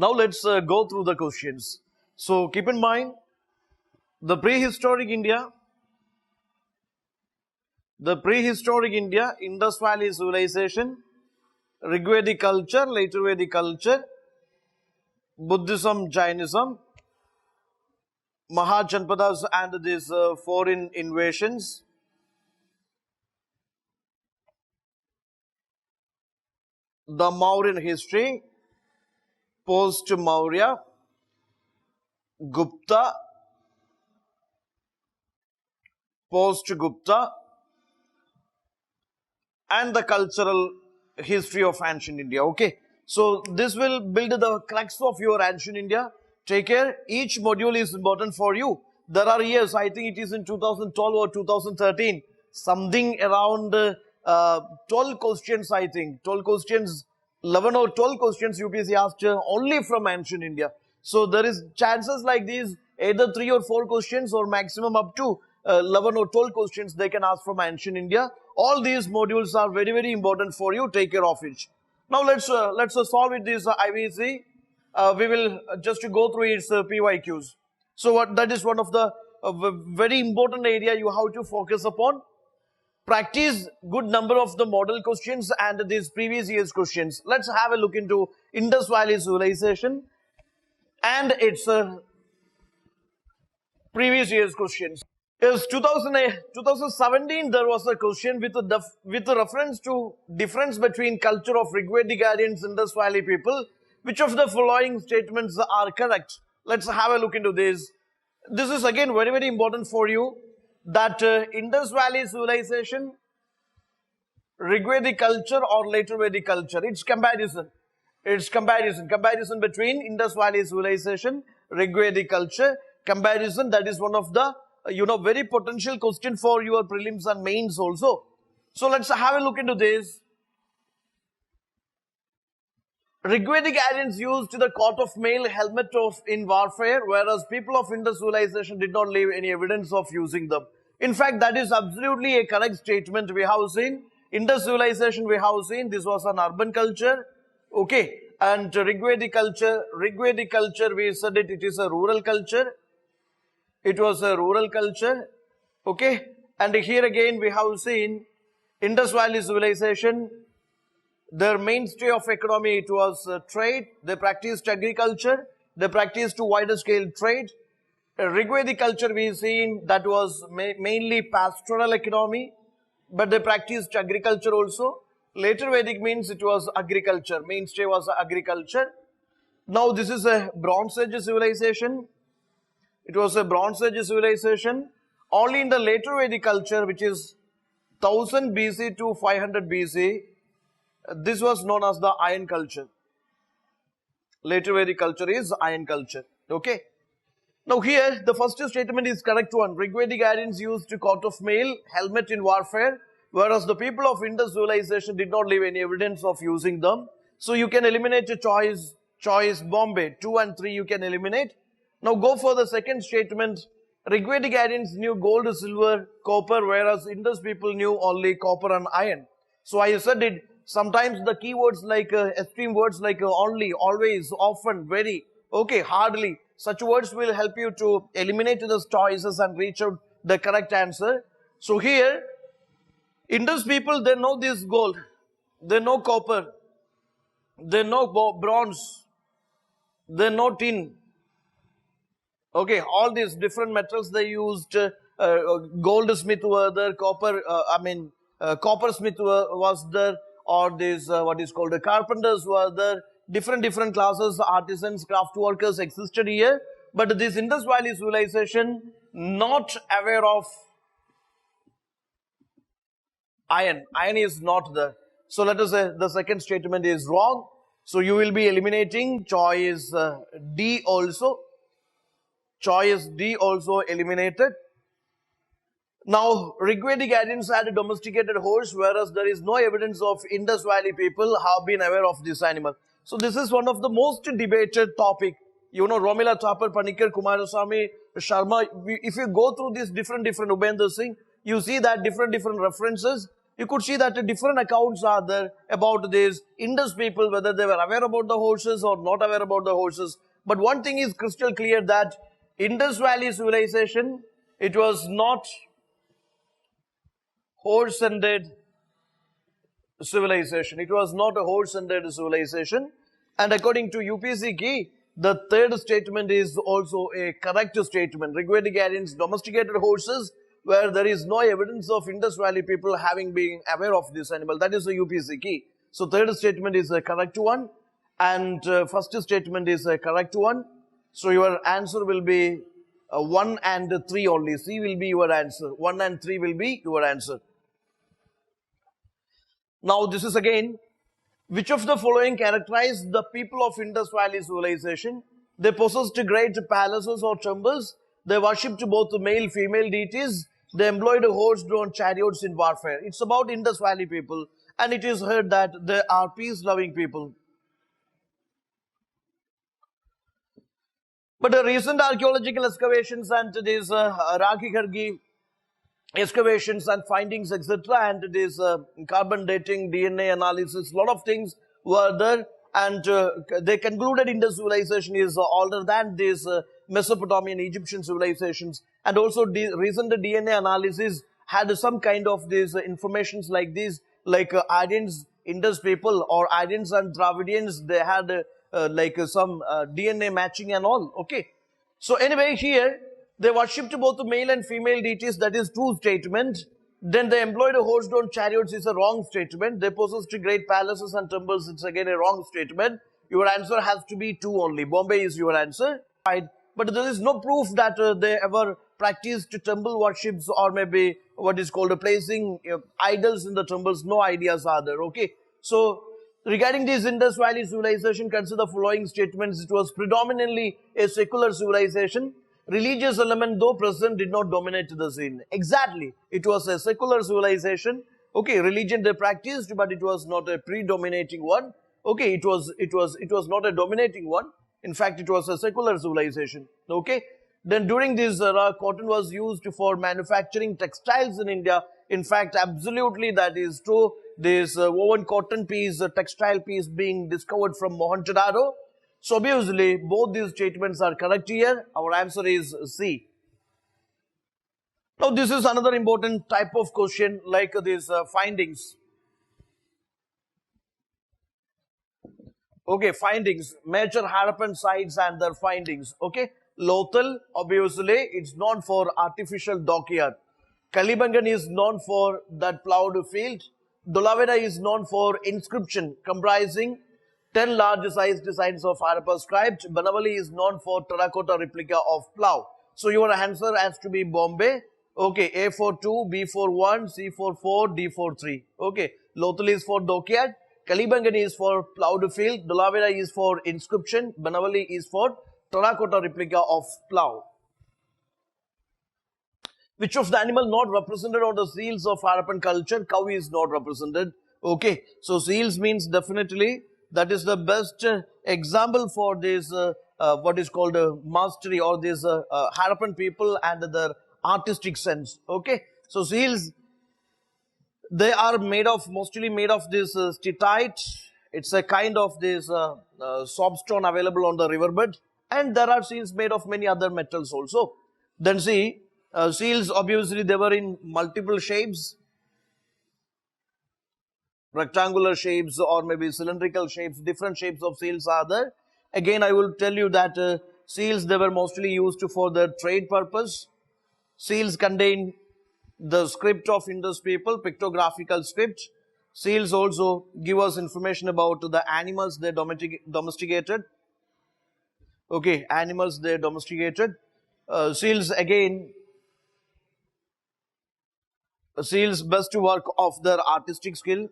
Now let's go through the questions. So keep in mind, the prehistoric India, Indus Valley civilization, Rigvedic culture, later Vedic culture, Buddhism, Jainism, Mahajanpadas and these foreign invasions, the Mauryan history, post-Maurya, Gupta, post-Gupta, and the cultural history of ancient India. Okay, so this will build the crux of your ancient India. Take care. Each module is important for you. There are years, I think it is in 2012 or 2013, something around 12 questions, I think. 12 questions, 11 or 12 questions UPSC asked only from ancient India. So there is chances like these, either 3 or 4 questions or maximum up to 11 or 12 questions they can ask from ancient India. All these modules are very, very important for you. Take care of it. Now let's solve with this IVC. We will just go through its PYQs. So that is one of the very important area you have to focus upon. Practice good number of the model questions and these previous year's questions. Let's have a look into Indus Valley civilization and its previous year's questions. Yes, 2017 there was a question with a reference to difference between culture of Rigvedic Aryans and Indus Valley people. Which of the following statements are correct? Let's have a look into this. This is again very, very important for you, that Indus Valley civilization, Rigvedic culture or later Vedic culture. It's comparison. It's comparison. Comparison between Indus Valley civilization, Rigvedic culture. Comparison, that is one of the, very potential question for your prelims and mains also. So let's have a look into this. Rigvedic Aryans used the coat of mail helmet in warfare, whereas people of Indus civilization did not leave any evidence of using them. In fact, that is absolutely a correct statement. We have seen Indus civilization, we have seen this was an urban culture, okay, and Rigvedic culture, we said it is a rural culture. It was a rural culture, okay, and here again we have seen Indus Valley civilization. Their mainstay of economy, it was trade. They practiced agriculture. They practiced to wider scale trade. Rigvedic culture we seen that was mainly pastoral economy, but they practiced agriculture also. Later Vedic means it was agriculture. Mainstay was agriculture. Now this is a Bronze Age civilization. It was a Bronze Age civilization. Only in the later Vedic culture, which is 1000 BC to 500 BC, this was known as the Iron culture. Later Vedic culture is Iron culture. Okay. Now here, the first statement is correct one. Rigvedic Aryans used coat of mail, helmet in warfare, whereas the people of Indus civilization did not leave any evidence of using them. So you can eliminate a choice Bombay. 2 and 3 you can eliminate. Now go for the second statement. Rigvedic Aryans knew gold, silver, copper, whereas Indus people knew only copper and iron. So I said it. Sometimes the keywords like extreme words like only, always, often, very, okay, hardly. Such words will help you to eliminate the choices and reach out the correct answer. So here, Indus people, they know this gold, they know copper, they know bronze, they know tin. Okay, all these different metals they used, goldsmith were there, coppersmith was there, or this what is called the carpenters were there. Different classes, artisans, craft workers existed here, but this Indus Valley civilization not aware of iron. Iron is not there. So let us say the second statement is wrong. So you will be eliminating choice D also. Choice D also eliminated. Now, Rigvedic Aryans had a domesticated horse, whereas there is no evidence of Indus Valley people have been aware of this animal. So this is one of the most debated topic. Romila Thapar, Panikkar, Kumaraswamy, Sharma. If you go through these different Ubendra Singh, you see that different references. you could see that different accounts are there about these Indus people, whether they were aware about the horses or not aware about the horses. But one thing is crystal clear, that Indus Valley civilization, it was not horse-centered civilization. It was not a horse-centered civilization. And according to UPC key, the third statement is also a correct statement. Rigvedic Aryans domesticated horses where there is no evidence of Indus Valley people having been aware of this animal. That is the UPC key. So third statement is a correct one, and first statement is a correct one. So your answer will be 1 and 3 only. C will be your answer. 1 and 3 will be your answer. Now this is again, which of the following characterize the people of Indus Valley civilization? They possessed great palaces or temples. They worshipped both male female deities. They employed horse-drawn chariots in warfare. It's about Indus Valley people, and it is heard that they are peace-loving people. But the recent archaeological excavations and these Raki Khargi excavations and findings, etc., and this carbon dating, DNA analysis, a lot of things were there, and they concluded Indus civilization is older than these Mesopotamian Egyptian civilizations, and also recent DNA analysis had some kind of these informations like this, like Aryans, Indus people, or Aryans and Dravidians, they had like some DNA matching and all, okay. So anyway, here, they worshipped both male and female deities, that is true statement. Then they employed horse-drawn chariots is a wrong statement. They possessed great palaces and temples, it's again a wrong statement. Your answer has to be 2 only. Bombay is your answer. Right. But there is no proof that they ever practiced temple worships or maybe what is called placing idols in the temples. No ideas are there, okay. So regarding this Indus Valley civilization, consider the following statements. It was predominantly a secular civilization. Religious element, though present, did not dominate the scene. Exactly. It was a secular civilization. Okay, religion they practiced, but it was not a predominating one. Okay, it was not a dominating one. In fact, it was a secular civilization. Okay. Then during this era, cotton was used for manufacturing textiles in India. In fact, absolutely that is true. This woven cotton piece, textile piece being discovered from Mohenjo-daro. So obviously, both these statements are correct here. Our answer is C. Now, this is another important type of question, like these findings. Okay, findings. Major Harappan sites and their findings. Okay, Lothal, obviously, it's known for artificial dockyard. Kalibangan is known for that plowed field. Dolavera is known for inscription comprising 10 large-sized designs of Harappa script. Banavali is known for terracotta replica of plow. So your answer has to be Bombay. Okay, A for 2, B for 1, C for 4, D for 3. Okay, Lothal is for dockyard. Kalibangan is for plowed field. Dolavera is for inscription. Banavali is for terracotta replica of plow. Which of the animal not represented on the seals of Harappan culture? Cow is not represented. Okay, so seals means definitely that is the best example for this what is called mastery or this Harappan people and their artistic sense. Okay, so seals, they are made of, mostly made of this steatite. It's a kind of this soapstone available on the riverbed, and there are seals made of many other metals also. Then see, seals obviously they were in multiple shapes, rectangular shapes or maybe cylindrical shapes, different shapes of seals are there. Again, I will tell you that seals, they were mostly used for the trade purpose. Seals contain the script of Indus people, pictographical script. Seals also give us information about the animals they domesticated. Okay, animals they domesticated. Seals again, seals best work of their artistic skill.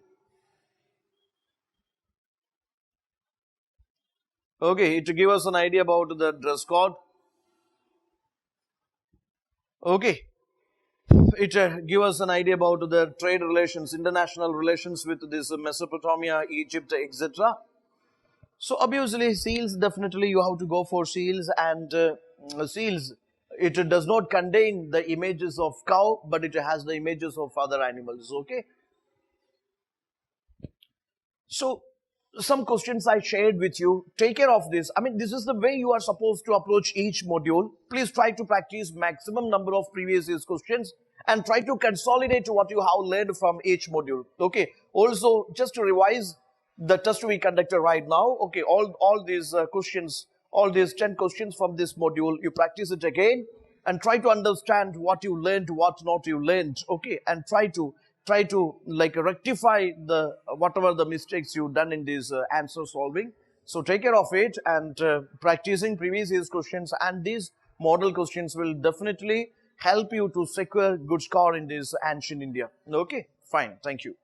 Okay, it gives us an idea about the dress code. Okay, it gives us an idea about the trade relations, international relations with this Mesopotamia, Egypt, etc. So obviously seals, definitely you have to go for seals, and seals, it does not contain the images of cow, but it has the images of other animals. Okay, So some questions I shared with you. Take care of this. I mean, this is the way you are supposed to approach each module. Please try to practice maximum number of previous year's questions and try to consolidate what you have learned from each module. Okay. Also, just to revise the test we conducted right now. Okay. All these questions, all these 10 questions from this module, you practice it again and try to understand what you learned, what not you learned. Okay. And try to like rectify the whatever the mistakes you've done in this answer solving. So take care of it, and practicing previous year's questions and these model questions will definitely help you to secure good score in this ancient India. Okay, fine. Thank you.